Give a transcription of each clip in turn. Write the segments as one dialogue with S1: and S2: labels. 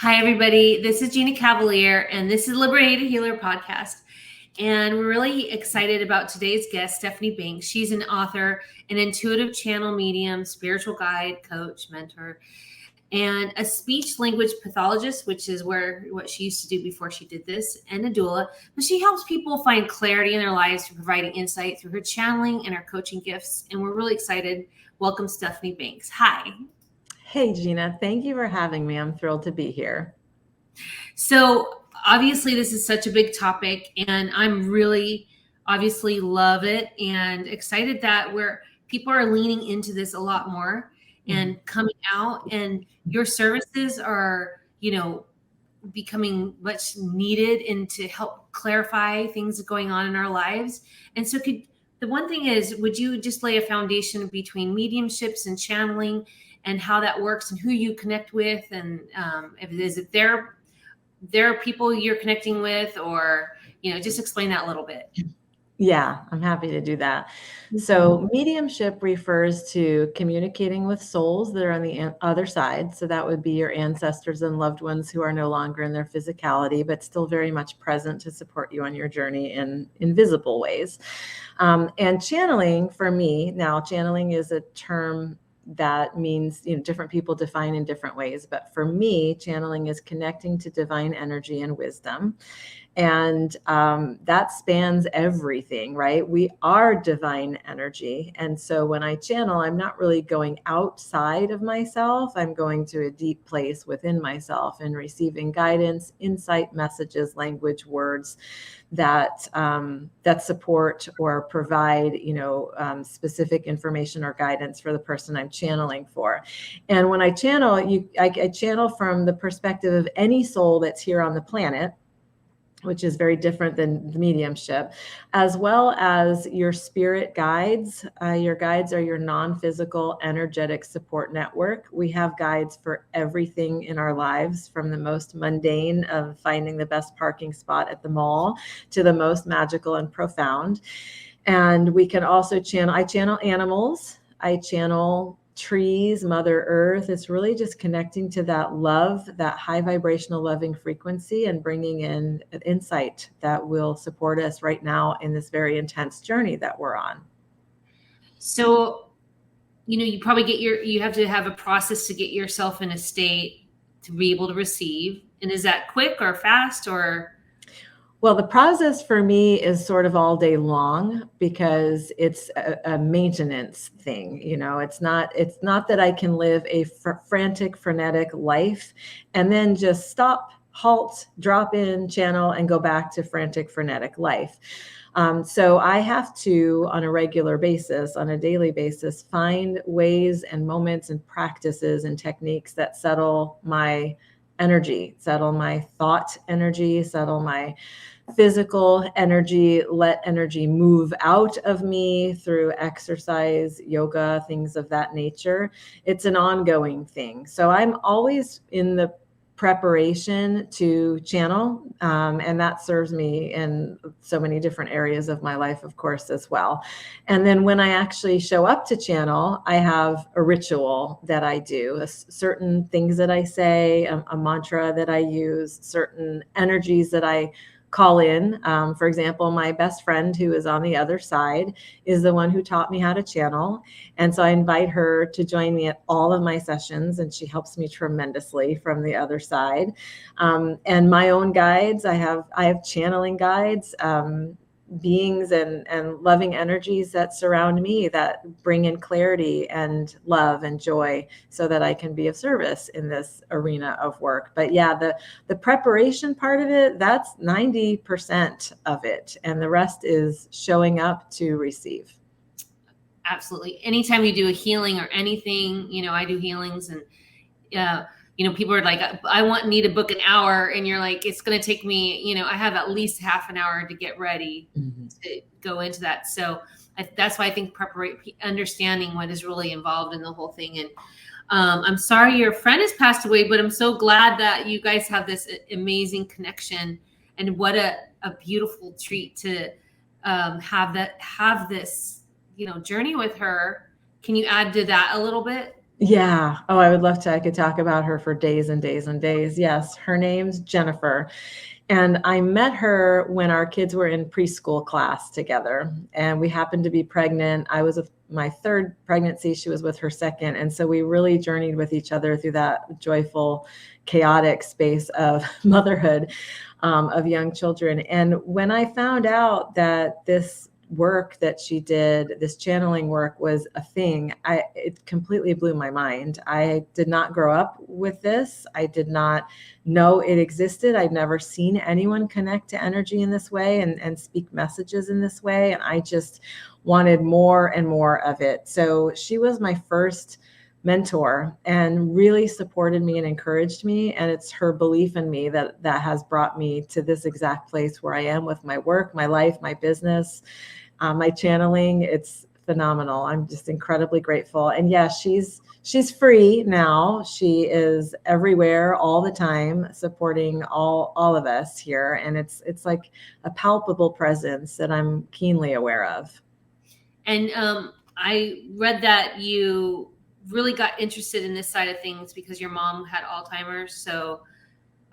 S1: Hi, everybody. This is Gina Cavalier, and this is Liberated Healer podcast. And we're really excited about today's guest, Stephanie Banks. She's an author, an intuitive channel medium, spiritual guide, coach, mentor, and a speech language pathologist, which is what she used to do before she did this, and a doula. But she helps people find clarity in their lives through providing insight through her channeling and her coaching gifts. And we're really excited. Welcome, Stephanie Banks. Hi.
S2: Hey, Gina, thank you for having me. I'm thrilled to be here.
S1: So obviously this is such a big topic, and I'm really obviously love it and excited that people are leaning into this a lot more and coming out, and your services are, becoming much needed and to help clarify things going on in our lives. And so the one thing is, would you just lay a foundation between mediumships and channeling and how that works and who you connect with, and is it there are people you're connecting with, or just explain that a little bit.
S2: Yeah, I'm happy to do that. So mediumship refers to communicating with souls that are on the other side. So that would be your ancestors and loved ones who are no longer in their physicality, but still very much present to support you on your journey in invisible ways. And channeling, for me, now channeling is a term that means, different people define in different ways. But for me, channeling is connecting to divine energy and wisdom. And that spans everything, right? We are divine energy. And so when I channel, I'm not really going outside of myself. I'm going to a deep place within myself and receiving guidance, insight, messages, language, words that support or provide, specific information or guidance for the person I'm channeling for. And when I channel, I channel from the perspective of any soul that's here on the planet, which is very different than the mediumship, as well as your spirit guides. Your guides are your non-physical energetic support network. We have guides for everything in our lives, from the most mundane of finding the best parking spot at the mall to the most magical and profound. And we can also I channel animals. I channel trees, Mother Earth. It's really just connecting to that love, that high vibrational loving frequency, and bringing in an insight that will support us right now in this very intense journey that we're on.
S1: So, you probably you have to have a process to get yourself in a state to be able to receive. And is that quick or fast, or?
S2: Well, the process for me is sort of all day long, because it's a maintenance thing. It's not that I can live a frantic, frenetic life and then just stop, halt, drop in, channel, and go back to frantic, frenetic life. So I have to, on a regular basis, on a daily basis, find ways and moments and practices and techniques that settle my energy, settle my thought energy, settle my physical energy, let energy move out of me through exercise, yoga, things of that nature. It's an ongoing thing. So I'm always in the preparation to channel, and that serves me in so many different areas of my life, of course, as well. And then when I actually show up to channel, I have a ritual that I do, certain things that I say, a mantra that I use, certain energies that I call in. For example, my best friend, who is on the other side, is the one who taught me how to channel. And so I invite her to join me at all of my sessions, and she helps me tremendously from the other side. And my own guides, I have channeling guides, beings and loving energies that surround me, that bring in clarity and love and joy, so that I can be of service in this arena of work. But yeah, the preparation part of it, that's 90% of it, and the rest is showing up to receive.
S1: Absolutely. Anytime you do a healing or anything, I do healings, and people are like, need to book an hour, and you're like, it's going to take me, I have at least half an hour to get ready to go into that. So that's why I think understanding what is really involved in the whole thing. And I'm sorry your friend has passed away, but I'm so glad that you guys have this amazing connection, and what a beautiful treat to have this, journey with her. Can you add to that a little bit?
S2: Yeah. Oh, I would love to. I could talk about her for days and days and days. Yes. Her name's Jennifer. And I met her when our kids were in preschool class together, and we happened to be pregnant. I was with my third pregnancy. She was with her second. And so we really journeyed with each other through that joyful, chaotic space of motherhood, of young children. And when I found out that this work that she did, this channeling work, was a thing, it completely blew my mind. I did not grow up with this. I did not know it existed. I'd never seen anyone connect to energy in this way and speak messages in this way. And I just wanted more and more of it. So she was my first mentor and really supported me and encouraged me. And it's her belief in me that has brought me to this exact place where I am with my work, my life, my business, my channeling. It's phenomenal. I'm just incredibly grateful. And yeah, she's free now. She is everywhere all the time, supporting all of us here. And it's like a palpable presence that I'm keenly aware of.
S1: And I read that you really got interested in this side of things because your mom had Alzheimer's. So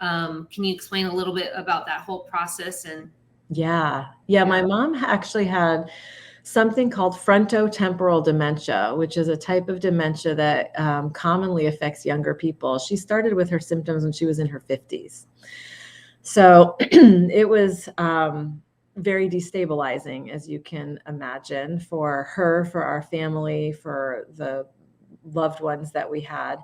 S1: can you explain a little bit about that whole process? And
S2: Yeah. My mom actually had something called frontotemporal dementia, which is a type of dementia that commonly affects younger people. She started with her symptoms when she was in her 50s. So it was very destabilizing, as you can imagine, for her, for our family, for the loved ones that we had.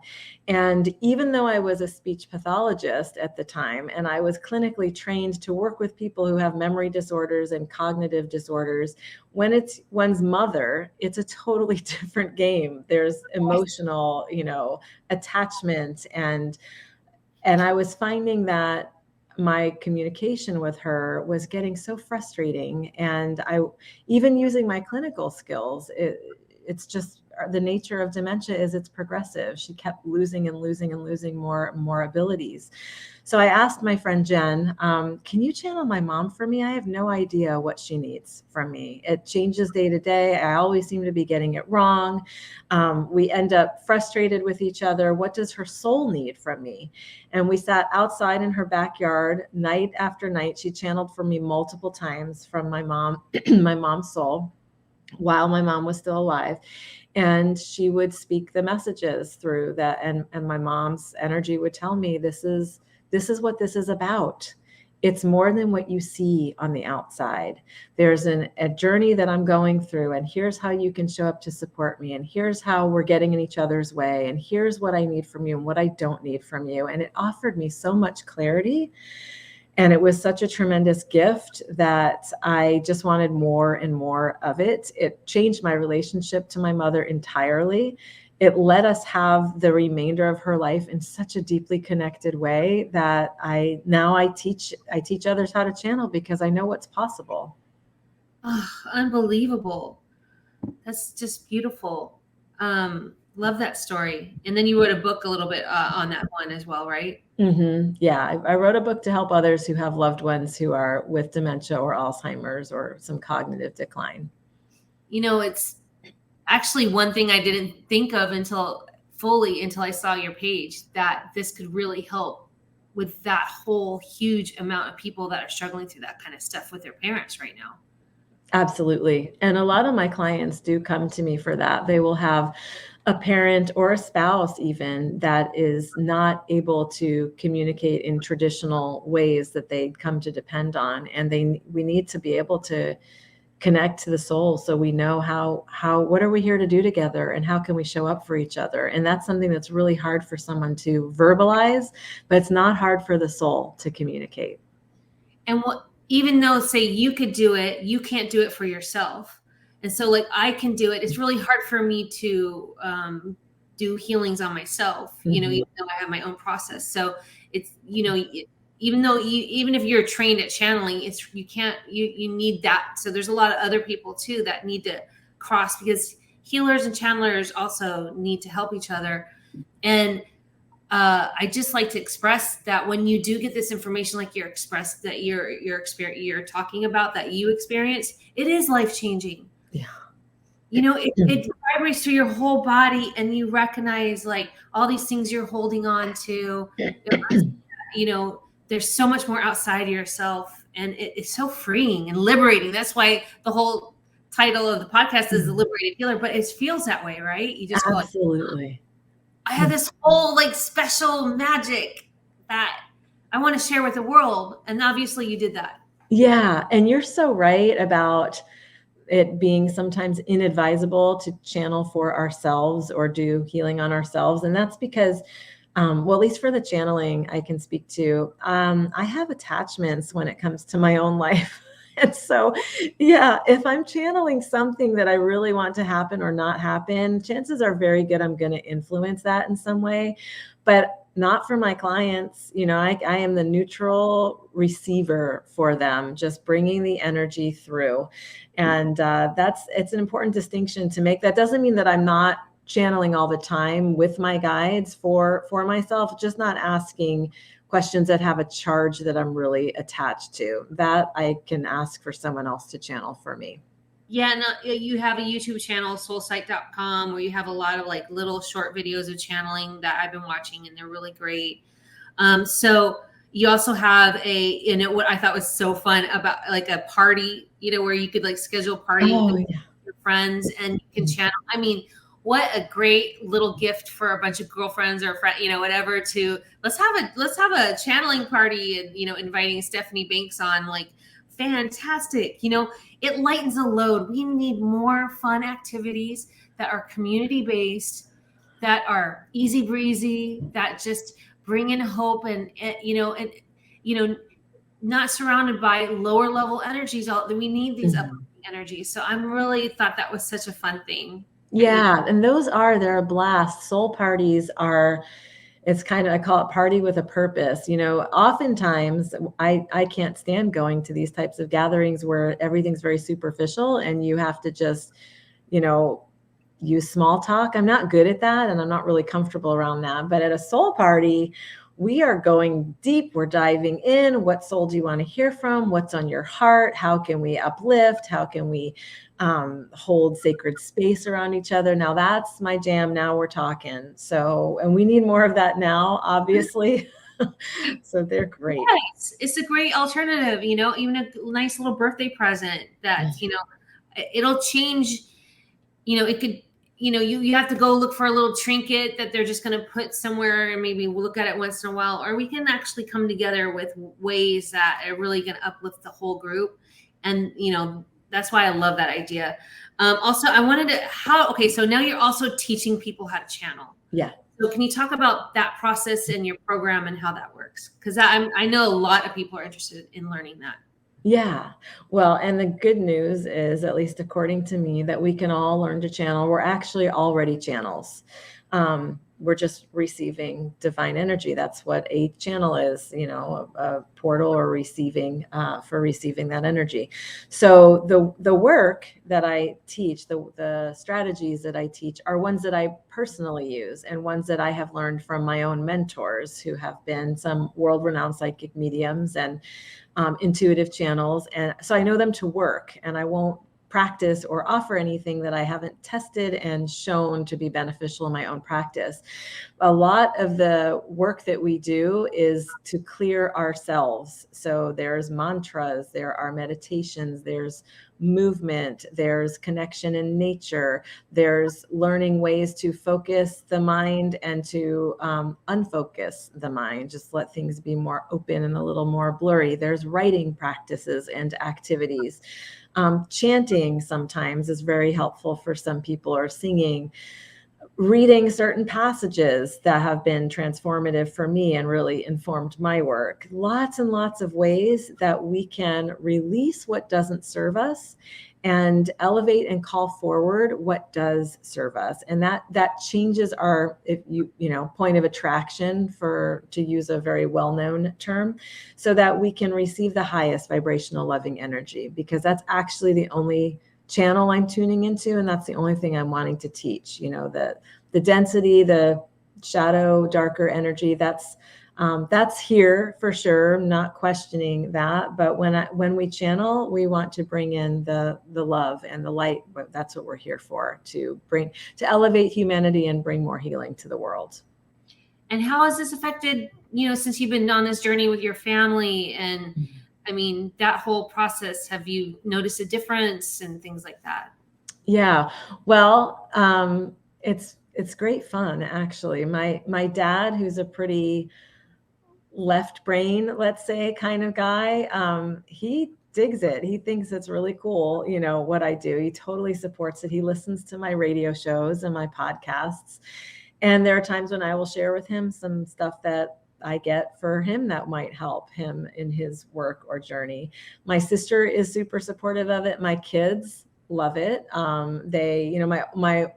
S2: And even though I was a speech pathologist at the time, and I was clinically trained to work with people who have memory disorders and cognitive disorders, when it's one's mother, it's a totally different game. There's emotional, attachment, and I was finding that my communication with her was getting so frustrating. And I, even using my clinical skills, it's just the nature of dementia is it's progressive. She kept losing and losing and losing more abilities. So I asked my friend Jen, can you channel my mom for me? I have no idea what she needs from me. It changes day to day. I always seem to be getting it wrong. We end up frustrated with each other. What does her soul need from me? And we sat outside in her backyard night after night. She channeled for me multiple times from my mom, my mom's soul, while my mom was still alive. And she would speak the messages through that. And my mom's energy would tell me, this is what this is about. It's more than what you see on the outside. There's a journey that I'm going through, and here's how you can show up to support me. And here's how we're getting in each other's way. And here's what I need from you and what I don't need from you. And it offered me so much clarity. And it was such a tremendous gift that I just wanted more and more of it. It changed my relationship to my mother entirely. It let us have the remainder of her life in such a deeply connected way that I teach others how to channel because I know what's possible.
S1: oh, unbelievable. That's just beautiful. Love that story. And then you wrote a book a little bit on that one as well, right?
S2: Mm-hmm. Yeah, I wrote a book to help others who have loved ones who are with dementia or Alzheimer's or some cognitive decline.
S1: It's actually one thing I didn't think of until I saw your page, that this could really help with that whole huge amount of people that are struggling through that kind of stuff with their parents right now.
S2: Absolutely. And a lot of my clients do come to me for that. They will have a parent or a spouse even that is not able to communicate in traditional ways that they come to depend on. And we need to be able to connect to the soul so we know what are we here to do together and how can we show up for each other. And that's something that's really hard for someone to verbalize, but it's not hard for the soul to communicate.
S1: And even though, say, you could do it, you can't do it for yourself. And so, like, I can do it. It's really hard for me to do healings on myself,
S2: Mm-hmm.
S1: even though I have my own process. So it's, even if you're trained at channeling, you need that. So there's a lot of other people too that need to cross, because healers and channelers also need to help each other. And I just like to express that when you do get this information, like you're talking about, that you experience, it is life changing.
S2: Yeah.
S1: it vibrates through your whole body, and you recognize like all these things you're holding on to. There's so much more outside of yourself, and it's so freeing and liberating. That's why the whole title of the podcast is The Liberated Healer, but it feels that way, right? You just go like,
S2: absolutely.
S1: I have this whole like special magic that I want to share with the world. And obviously you did that.
S2: Yeah. And you're so right about it being sometimes inadvisable to channel for ourselves or do healing on ourselves. And that's because, well, at least for the channeling I can speak to, I have attachments when it comes to my own life. And so, yeah, if I'm channeling something that I really want to happen or not happen, chances are very good I'm going to influence that in some way, but not for my clients. I am the neutral receiver for them, just bringing the energy through. And it's an important distinction to make. That doesn't mean that I'm not channeling all the time with my guides for myself, just not asking questions that have a charge that I'm really attached to. That I can ask for someone else to channel for me.
S1: Yeah, no, you have a YouTube channel, soulsite.com, where you have a lot of like little short videos of channeling that I've been watching, and they're really great. So you also have what I thought was so fun about like a party, where you could like schedule a party with your friends and you can channel. I mean, what a great little gift for a bunch of girlfriends or friends, whatever, to let's have a channeling party, and, inviting Stephanie Banks on, like, fantastic. It lightens the load. We need more fun activities that are community based, that are easy breezy, that just bring in hope and not surrounded by lower level energies. We need these uplifting energies. So I'm really thought that was such a fun thing.
S2: Yeah. And they're a blast. Soul parties it's kind of, I call it party with a purpose. Oftentimes I can't stand going to these types of gatherings where everything's very superficial and you have to just, use small talk. I'm not good at that, and I'm not really comfortable around that. But at a soul party, we are going deep. We're diving in. What soul do you want to hear from? What's on your heart? How can we uplift? How can we hold sacred space around each other? Now that's my jam. Now we're talking. So, and we need more of that now, obviously. So they're great.
S1: Yes, it's a great alternative, even a nice little birthday present that, it'll change, it could, you have to go look for a little trinket that they're just going to put somewhere and maybe we'll look at it once in a while, or we can actually come together with ways that are really going to uplift the whole group. And, that's why I love that idea. Also, I wanted to, so now you're also teaching people how to channel.
S2: Yeah.
S1: So can you talk about that process in your program and how that works? Because I know a lot of people are interested in learning that.
S2: Yeah. Well, and the good news is, at least according to me, that we can all learn to channel. We're actually already channels. We're just receiving divine energy. That's what a channel is, a portal or receiving, for receiving that energy. So the work that I teach, the strategies that I teach are ones that I personally use and ones that I have learned from my own mentors who have been some world-renowned psychic mediums and intuitive channels. And so I know them to work, and I won't practice or offer anything that I haven't tested and shown to be beneficial in my own practice. A lot of the work that we do is to clear ourselves. So there's mantras, there are meditations, there's movement, there's connection in nature, there's learning ways to focus the mind and to unfocus the mind, just let things be more open and a little more blurry. There's writing practices and activities. Chanting sometimes is very helpful for some people, or singing, reading certain passages that have been transformative for me and really informed my work. Lots and lots of ways that we can release what doesn't serve us and elevate and call forward what does serve us. And that changes our, point of attraction, to use a very well-known term, so that we can receive the highest vibrational loving energy, because that's actually the only channel I'm tuning into. And that's the only thing I'm wanting to teach, the density, the shadow, darker energy, that's That's here for sure, not questioning that. But when we channel, we want to bring in the love and the light. But that's what we're here for, to elevate humanity and bring more healing to the world.
S1: And how has this affected, since you've been on this journey with your family? And I mean, that whole process, have you noticed a difference and things like that?
S2: Yeah, well, it's great fun, actually. My dad, who's a pretty left brain, let's say, kind of guy, he digs it. He thinks it's really cool, what I do. He totally supports it. He listens to my radio shows and my podcasts. And there are times when I will share with him some stuff that I get for him that might help him in his work or journey. My sister is super supportive of it. My kids love it. They, my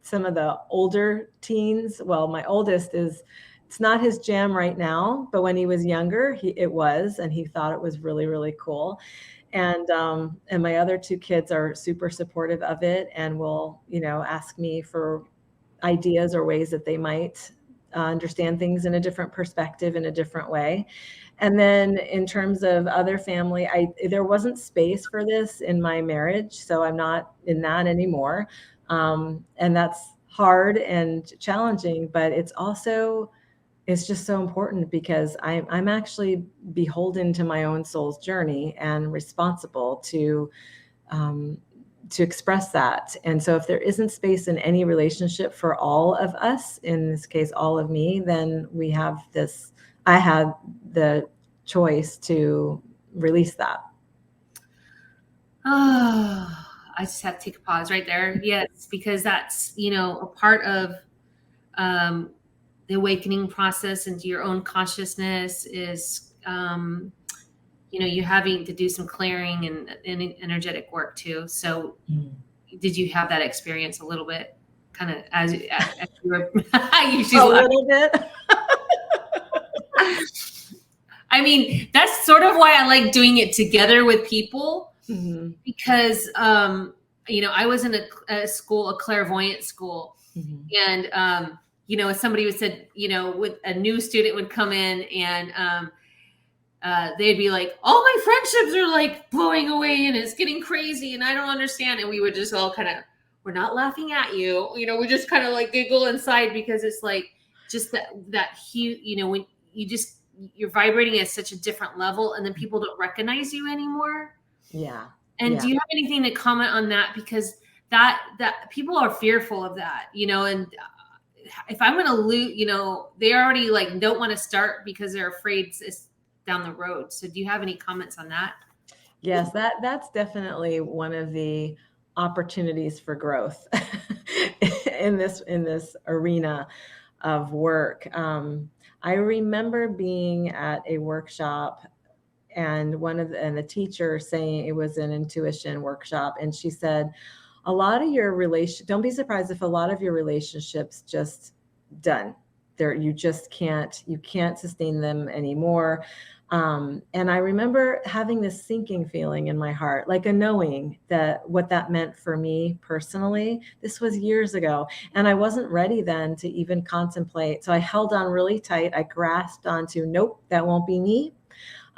S2: some of the older teens, well, my oldest it's not his jam right now, but when he was younger, it was, and he thought it was really, really cool. And my other two kids are super supportive of it and will, ask me for ideas or ways that they might understand things in a different perspective, in a different way. And then in terms of other family, there wasn't space for this in my marriage, so I'm not in that anymore. And that's hard and challenging, but it's just so important, because I'm actually beholden to my own soul's journey and responsible to express that. And so if there isn't space in any relationship for all of us, in this case, all of me, then I had the choice to release that.
S1: Oh, I just have to take a pause right there. Yes, because that's, a part of the awakening process into your own consciousness is, you're having to do some clearing and energetic work too. So did you have that experience a little bit, kind of as you were
S2: a little bit?
S1: I mean, that's sort of why I like doing it together with people, because, I was in a clairvoyant school, and, somebody would said, with a new student would come in and, they'd be like, all my friendships are like blowing away and it's getting crazy and I don't understand. And we would just all we're not laughing at you. We just kind of like giggle inside, because it's like just that huge, when you're vibrating at such a different level, and then people don't recognize you anymore.
S2: Yeah.
S1: And do you have anything to comment on that? Because that people are fearful of that, and if I'm going to lose, they already like don't want to start because they're afraid it's down the road. So do you have any comments on that?
S2: Yes, that's definitely one of the opportunities for growth in this arena of work. I remember being at a workshop, and the teacher saying, it was an intuition workshop, and she said, a lot of your don't be surprised if a lot of your relationships just done. You can't sustain them anymore. And I remember having this sinking feeling in my heart, like a knowing that what that meant for me personally. This was years ago, and I wasn't ready then to even contemplate. So I held on really tight. I grasped onto, nope, that won't be me.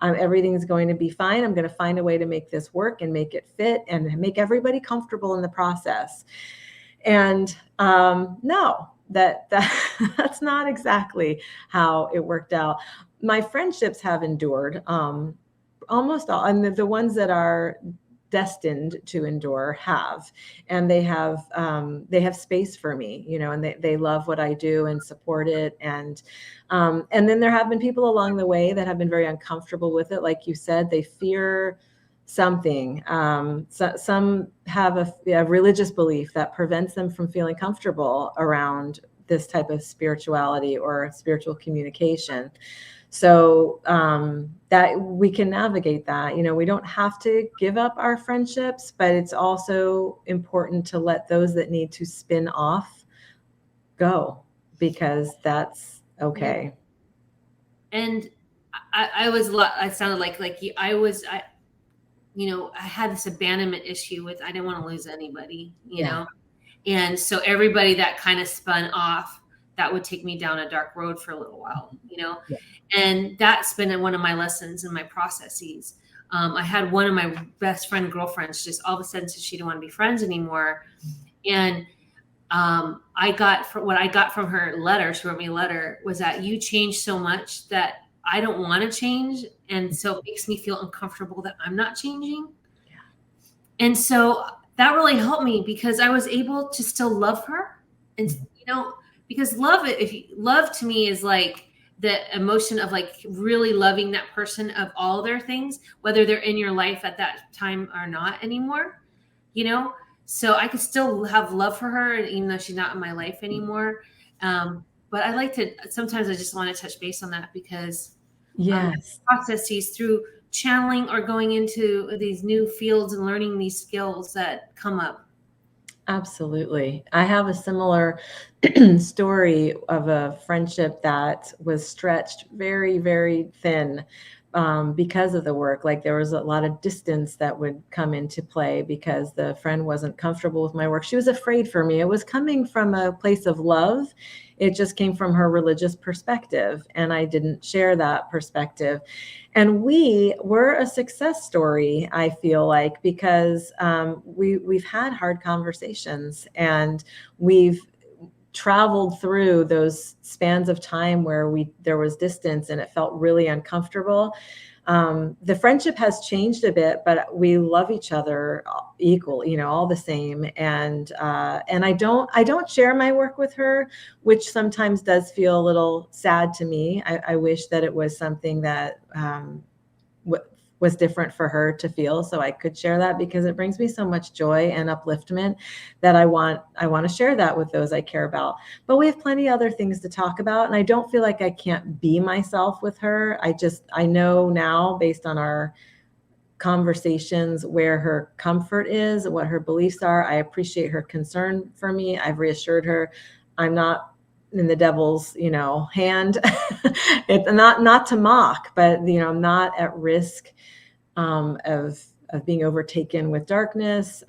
S2: Everything's going to be fine. I'm going to find a way to make this work and make it fit and make everybody comfortable in the process. And no, that's not exactly how it worked out. My friendships have endured, almost all, and the ones that are destined to endure and they have space for me, and they love what I do and support it. And then there have been people along the way that have been very uncomfortable with it. Like you said, they fear something. Some have a religious belief that prevents them from feeling comfortable around this type of spirituality or spiritual communication. So that we can navigate that. We don't have to give up our friendships, but it's also important to let those that need to spin off go, because that's okay.
S1: And I sounded like I had this abandonment issue with, I didn't want to lose anybody, know? And so everybody that kind of spun off, that would take me down a dark road for a little while,
S2: Yeah.
S1: and that's been one of my lessons in my processes. I had one of my best friend girlfriends just all of a sudden said she didn't want to be friends anymore. And what I got from her letter, she wrote me a letter, was that you changed so much that I don't want to change. And so it makes me feel uncomfortable that I'm not changing.
S2: Yeah.
S1: And so that really helped me because I was able to still love her. And, because love to me is like the emotion of like really loving that person of all their things, whether they're in your life at that time or not anymore, so I could still have love for her, even though she's not in my life anymore. But sometimes I just want to touch base on that because
S2: Yes.
S1: processes through channeling or going into these new fields and learning these skills that come up.
S2: Absolutely. I have a similar story of a friendship that was stretched very, very thin because of the work. Like there was a lot of distance that would come into play because the friend wasn't comfortable with my work. She was afraid for me. It was coming from a place of love. It just came from her religious perspective, and I didn't share that perspective. And we were a success story, I feel like, because we've had hard conversations, and we've traveled through those spans of time where there was distance and it felt really uncomfortable. The friendship has changed a bit, but we love each other equal, all the same. And I don't share my work with her, which sometimes does feel a little sad to me. I wish that it was something that was different for her to feel, so I could share that, because it brings me so much joy and upliftment that I want to share that with those I care about. But we have plenty of other things to talk about, and I don't feel like I can't be myself with her. I know now, based on our conversations, where her comfort is, what her beliefs are. I appreciate her concern for me. I've reassured her I'm not in the devil's, hand. It's not to mock, but I'm not at risk of being overtaken with darkness.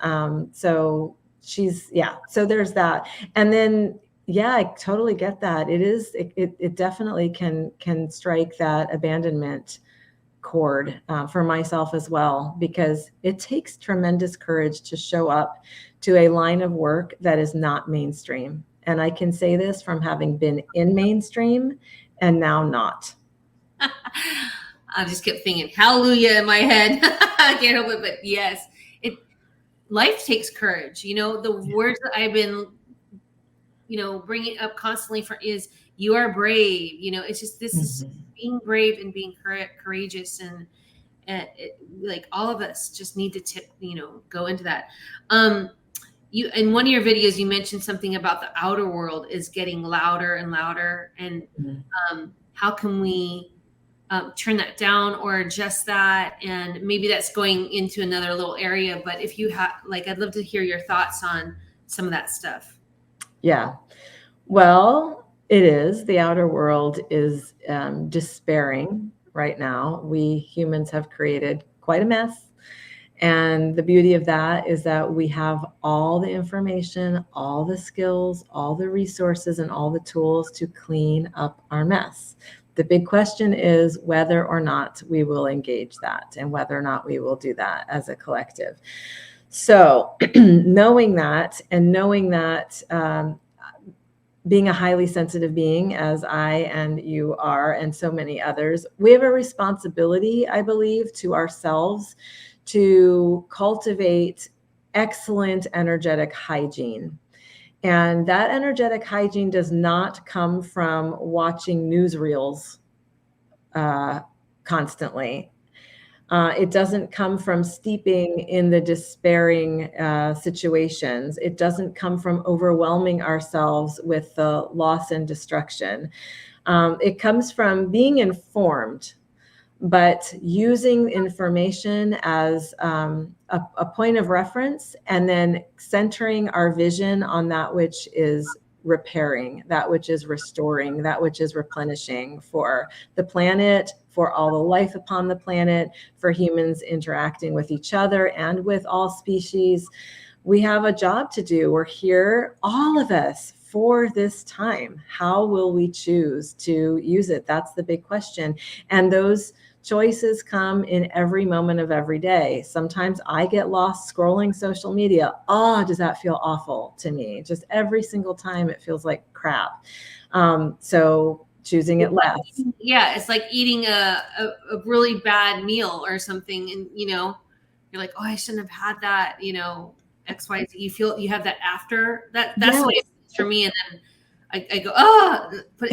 S2: So so there's that. And then, I totally get that. It definitely can strike that abandonment chord for myself as well, because it takes tremendous courage to show up to a line of work that is not mainstream. And I can say this from having been in mainstream and now not.
S1: I just kept thinking hallelujah in my head. I can't help it, but yes, life takes courage. The words that I've been, bringing up constantly is you are brave. It's just, this is being brave and being courageous. And like all of us just need to go into that. You, in one of your videos, you mentioned something about the outer world is getting louder and louder. And how can we turn that down or adjust that? And maybe that's going into another little area, but if you have, I'd love to hear your thoughts on some of that stuff.
S2: Yeah, well, the outer world is despairing right now. We humans have created quite a mess. And the beauty of that is that we have all the information, all the skills, all the resources, and all the tools to clean up our mess. The big question is whether or not we will engage that, and whether or not we will do that as a collective. So knowing that, being a highly sensitive being, as I and you are, and so many others, we have a responsibility, I believe, to ourselves to cultivate excellent energetic hygiene. And that energetic hygiene does not come from watching newsreels constantly. It doesn't come from steeping in the despairing situations. It doesn't come from overwhelming ourselves with the loss and destruction. It comes from being informed, but using information as a point of reference, and then centering our vision on that which is repairing, that which is restoring, that which is replenishing for the planet, for all the life upon the planet, for humans interacting with each other and with all species. We have a job to do. We're here, all of us, for this time. How will we choose to use it? That's the big question. And those choices come in every moment of every day. Sometimes I get lost scrolling social media. Oh, does that feel awful to me? Just every single time it feels like crap. So choosing it less.
S1: Yeah, it's like eating a really bad meal or something, and you're like, oh, I shouldn't have had that. XYZ. You have that after that. That's
S2: Yes.
S1: what it is for me, and then I go, oh, but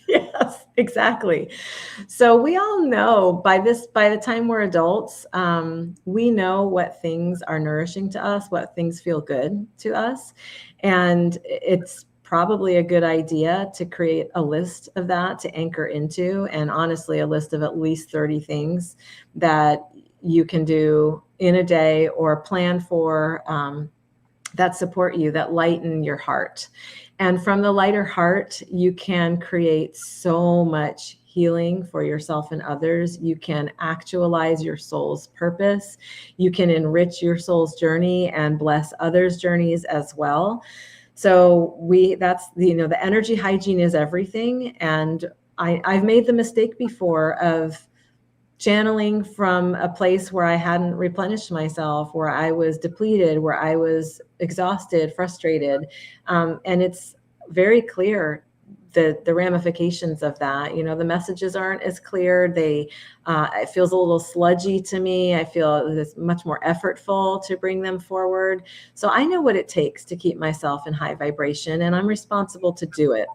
S2: Yes, exactly. So we all know by the time we're adults, we know what things are nourishing to us, what things feel good to us. And it's probably a good idea to create a list of that to anchor into, and honestly, a list of at least 30 things that you can do in a day or plan for, that support you, that lighten your heart. And from the lighter heart, you can create so much healing for yourself and others. You can actualize your soul's purpose. You can enrich your soul's journey and bless others' journeys as well. So that's the energy hygiene is everything. And I've made the mistake before of channeling from a place where I hadn't replenished myself, where I was depleted, where I was exhausted, frustrated. And it's very clear the ramifications of that. The messages aren't as clear. It feels a little sludgy to me. I feel it's much more effortful to bring them forward. So I know what it takes to keep myself in high vibration, and I'm responsible to do it.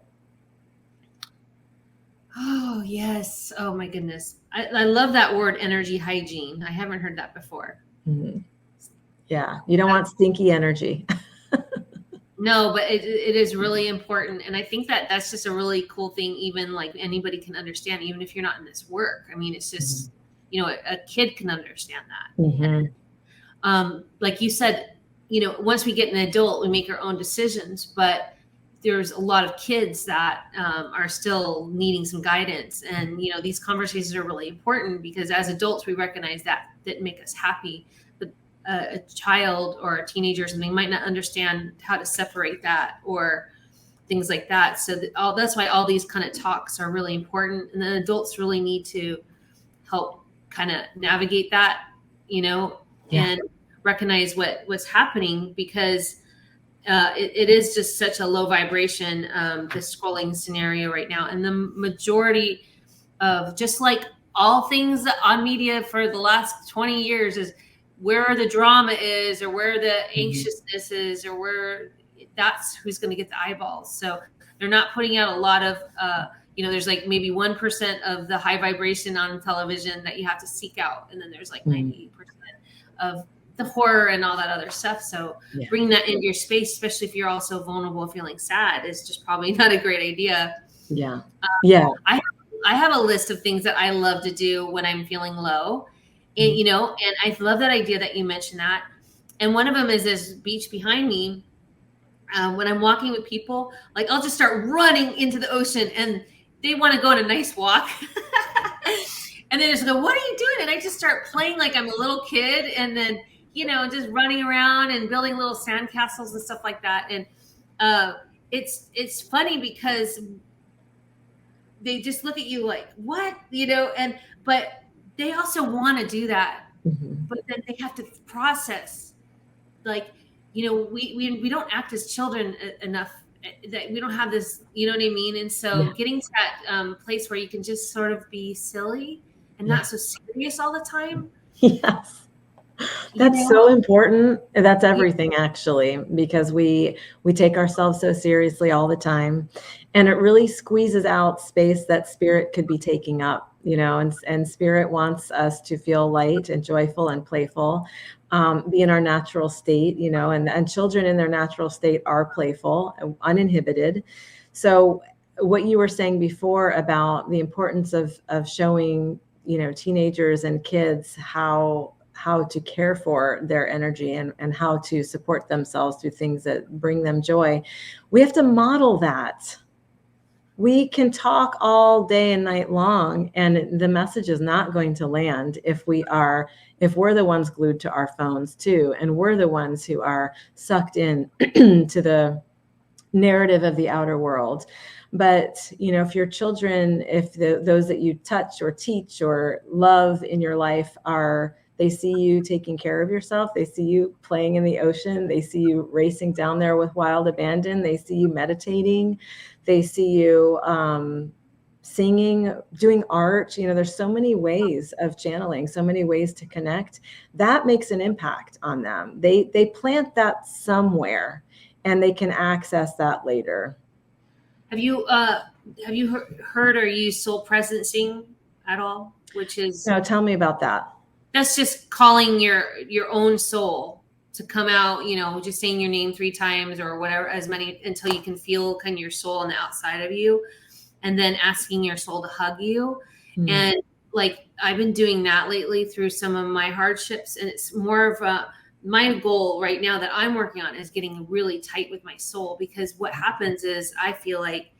S1: Oh, yes. Oh, my goodness. I love that word, energy hygiene. I haven't heard that before.
S2: Mm-hmm. Yeah. You don't want stinky energy.
S1: No, but it is really important. And I think that's just a really cool thing, even like anybody can understand, even if you're not in this work. I mean, it's just, a kid can understand that.
S2: Mm-hmm.
S1: And, like you said, once we get an adult, we make our own decisions, but there's a lot of kids that are still needing some guidance. And, these conversations are really important because as adults, we recognize that make us happy. But a child or a teenager or something might not understand how to separate that or things like that. So that's why all these kind of talks are really important. And then adults really need to help kind of navigate that, and recognize what's happening, because it is just such a low vibration, this scrolling scenario right now. And the majority of, just like all things on media for the last 20 years, is where the drama is, or where the anxiousness is, or where that's who's going to get the eyeballs. So they're not putting out a lot of, there's like maybe 1% of the high vibration on television that you have to seek out. And then there's like 98% of the horror and all that other stuff. So bringing that into your space, especially if you're also vulnerable, feeling sad, is just probably not a great idea.
S2: Yeah.
S1: I have a list of things that I love to do when I'm feeling low. And, and I love that idea that you mentioned that. And one of them is this beach behind me. When I'm walking with people, like I'll just start running into the ocean and they want to go on a nice walk. And then just go, what are you doing? And I just start playing like I'm a little kid, and then, just running around and building little sand castles and stuff like that. And it's funny because they just look at you like, what, but they also want to do that. But then they have to process, like, we don't act as children enough, that we don't have this, you know what I mean? And so getting to that place where you can just sort of be silly and not so serious all the time.
S2: Yes. That's so important. That's everything, actually, because we take ourselves so seriously all the time, and it really squeezes out space that spirit could be taking up, and spirit wants us to feel light and joyful and playful, be in our natural state, and children in their natural state are playful, uninhibited. So what you were saying before about the importance of showing, teenagers and kids how to care for their energy and how to support themselves through things that bring them joy. We have to model that. We can talk all day and night long, and the message is not going to land if we're the ones glued to our phones too, and we're the ones who are sucked in to the narrative of the outer world. But, you know, if your children, if those that you touch or teach or love in your life they see you taking care of yourself, they see you playing in the ocean, they see you racing down there with wild abandon, they see you meditating, they see you singing, doing art, you know, there's so many ways of channeling, so many ways to connect. That makes an impact on them. They plant that somewhere and they can access that later.
S1: Have you heard or used soul presencing at all? Which is,
S2: Now, tell me about that.
S1: that's just calling your own soul to come out, you know, just saying your name 3 times or whatever, as many until you can feel kind of your soul on the outside of you, and then asking your soul to hug you.
S2: Mm.
S1: And like I've been doing that lately through some of my hardships, and it's more of a, my goal right now that I'm working on is getting really tight with my soul, because what happens is I feel like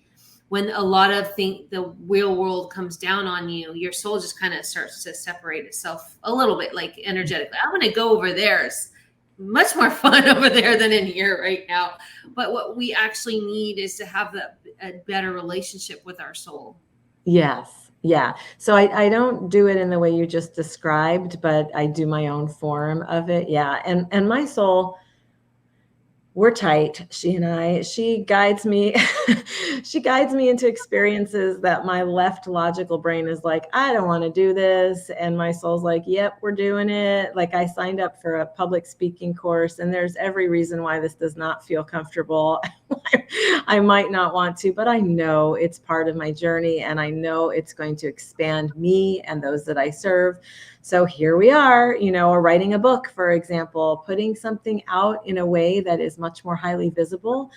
S1: when a lot of the real world comes down on you, your soul just kind of starts to separate itself a little bit, like energetically. I'm going to go over there. It's much more fun over there than in here right now. But what we actually need is to have a better relationship with our soul.
S2: Yes. Yeah. So I don't do it in the way you just described, but I do my own form of it. Yeah. And my soul, we're tight. She guides me. She guides me into experiences that my left logical brain is like, I don't want to do this. And my soul's like, yep, we're doing it. Like I signed up for a public speaking course and there's every reason why this does not feel comfortable. I might not want to, but I know it's part of my journey and I know it's going to expand me and those that I serve. So here we are, you know, or writing a book, for example, putting something out in a way that is much more highly visible.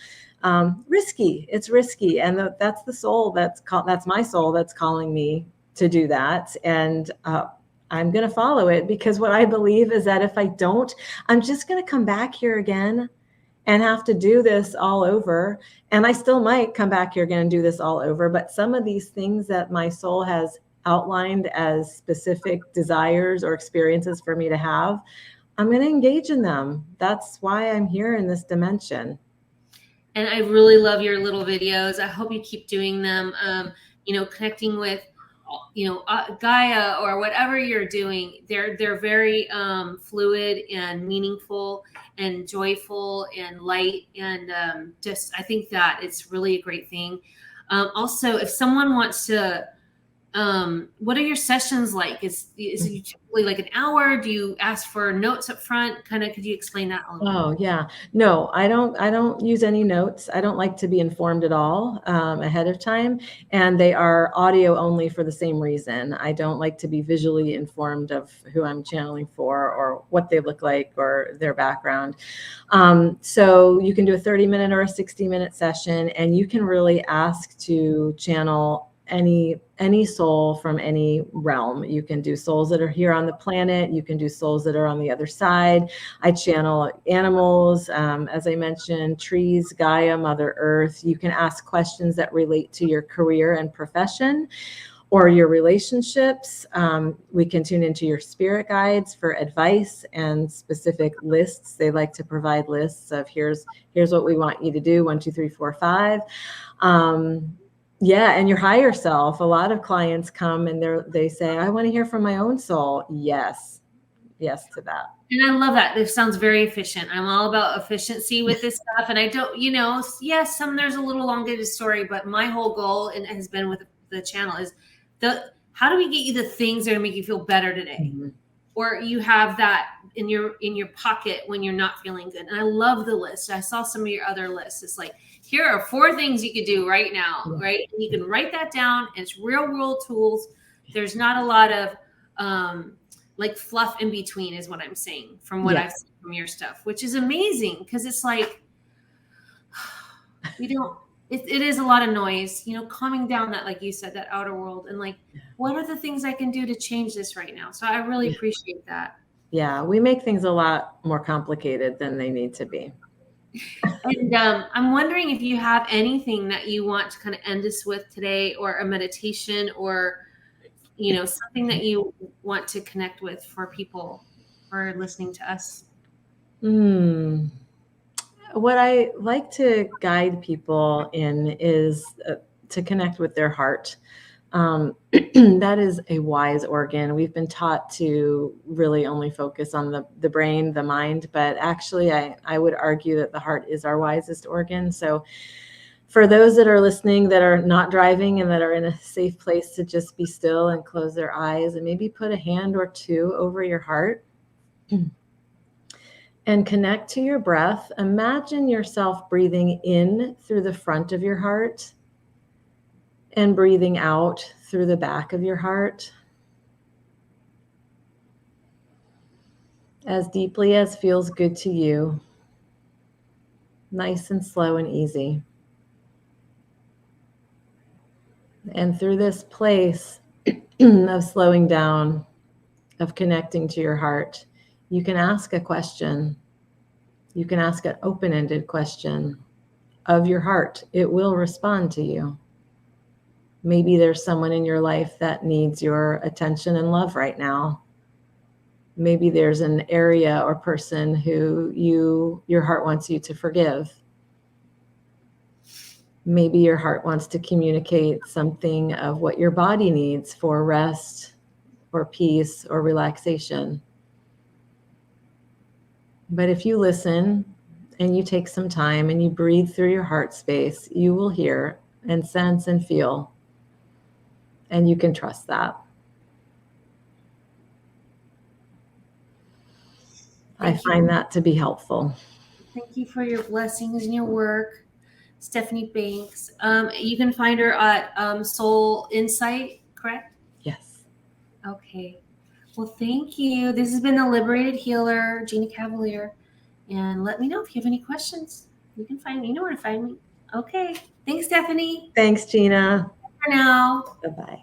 S2: Risky. It's risky. And that's the soul that's my soul that's calling me to do that. And I'm going to follow it, because what I believe is that if I don't, I'm just going to come back here again and have to do this all over. And I still might come back here again and do this all over. But some of these things that my soul has outlined as specific desires or experiences for me to have, I'm going to engage in them. That's why I'm here in this dimension.
S1: And I really love your little videos. I hope you keep doing them. You know, connecting with, you know, Gaia or whatever you're doing. They're very fluid and meaningful and joyful and light. And just, I think that it's really a great thing. Also, if someone wants to, what are your sessions like? Is it typically like an hour? Do you ask for notes up front? Kind of, could you explain that a little bit?
S2: Oh yeah, no, I don't use any notes. I don't like to be informed at all ahead of time, and they are audio only for the same reason. I don't like to be visually informed of who I'm channeling for or what they look like or their background. So you can do a 30-minute or a 60-minute session, and you can really ask to channel any soul from any realm. You can do souls that are here on the planet. You can do souls that are on the other side. I channel animals, as I mentioned, trees, Gaia, Mother Earth. You can ask questions that relate to your career and profession or your relationships. We can tune into your spirit guides for advice and specific lists. They like to provide lists of here's what we want you to do, 1, 2, 3, 4, 5. Yeah, and your higher self. A lot of clients come and they say, I want to hear from my own soul. Yes to that.
S1: And I love that. This sounds very efficient. I'm all about efficiency with this stuff. And I don't, you know, yes, there's a little elongated story, but my whole goal and has been with the channel is how do we get you the things that are make you feel better today? Mm-hmm. Or you have that in your pocket when you're not feeling good. And I love the list. I saw some of your other lists. It's like, here are 4 things you could do right now, right? And you can write that down. And it's real world tools. There's not a lot of like fluff in between is what I'm saying from what I've seen from your stuff, which is amazing, because it's like, it is a lot of noise, you know, calming down that, like you said, that outer world, and like, what are the things I can do to change this right now? So I really appreciate that.
S2: Yeah, we make things a lot more complicated than they need to be.
S1: And I'm wondering if you have anything that you want to kind of end us with today, or a meditation, or, you know, something that you want to connect with for people who are listening to us.
S2: What I like to guide people in is to connect with their heart. That is a wise organ. We've been taught to really only focus on the brain, the mind, but actually I would argue that the heart is our wisest organ. So for those that are listening that are not driving and that are in a safe place to just be still and close their eyes and maybe put a hand or two over your heart and connect to your breath. Imagine yourself breathing in through the front of your heart and breathing out through the back of your heart as deeply as feels good to you, nice and slow and easy. And through this place of slowing down, of connecting to your heart, you can ask a question. You can ask an open-ended question of your heart. It will respond to you. Maybe there's someone in your life that needs your attention and love right now. Maybe there's an area or person who your heart wants you to forgive. Maybe your heart wants to communicate something of what your body needs for rest or peace or relaxation. But if you listen and you take some time and you breathe through your heart space, you will hear and sense and feel, and you can trust that. I find that to be helpful.
S1: Thank you for your blessings and your work, Stephanie Banks. You can find her at Soul Insight, correct?
S2: Yes.
S1: Okay. Well, thank you. This has been the Liberated Healer, Gina Cavalier. And let me know if you have any questions. You can find me. You know where to find me. Okay. Thanks, Stephanie.
S2: Thanks, Gina.
S1: For now.
S2: Bye-bye.